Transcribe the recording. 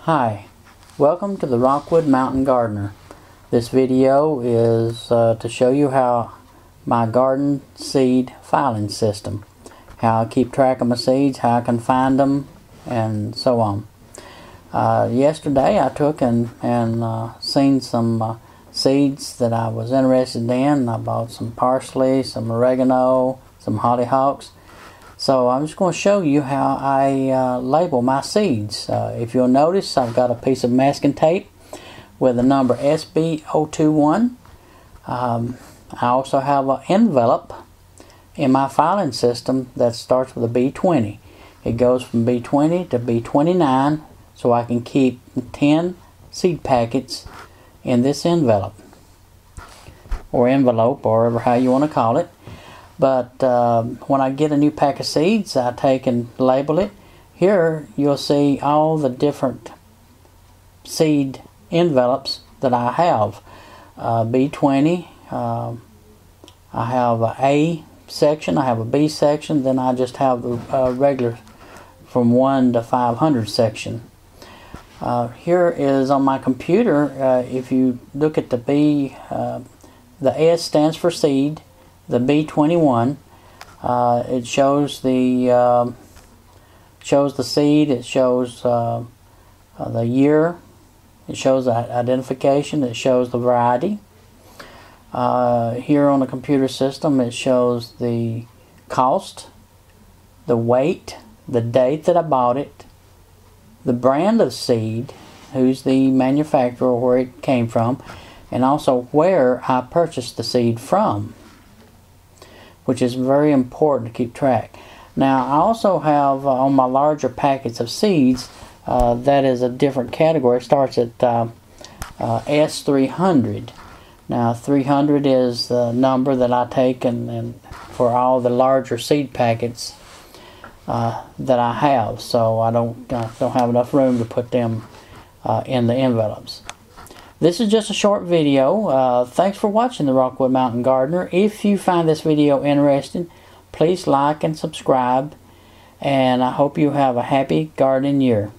Hi, welcome to the Rockwood Mountain Gardener. This video is to show you how my garden seed filing system, how I keep track of my seeds, how I can find them, and so on. Yesterday I took and seen some seeds that I was interested in. I bought some parsley, some oregano, some hollyhocks. So I'm just going to show you how I label my seeds. If you'll notice, I've got a piece of masking tape with the number SB021. I also have an envelope in my filing system that starts with a B20. It goes from B20 to B29, so I can keep 10 seed packets in this envelope, or however how you want to call it. But when I get a new pack of seeds, I take and label it. Here you'll see all the different seed envelopes that I have. B20, I have a A section, I have a B section, then I just have the regular from 1 to 500 section. Here is on my computer, if you look at the B, the S stands for seed. The B21, it shows the seed, it shows the year, it shows the identification, it shows the variety. Here on the computer system, it shows the cost, the weight, the date that I bought it, the brand of seed, who's the manufacturer, where it came from, and also where I purchased the seed from, which is very important to keep track. Now I also have on my larger packets of seeds, that is a different category. It starts at S300. Now 300 is the number that I take and for all the larger seed packets that I have, so I don't have enough room to put them in the envelopes. This is just a short video. Thanks for watching the Rockwood Mountain Gardener. If you find this video interesting, please like and subscribe. And I hope you have a happy gardening year.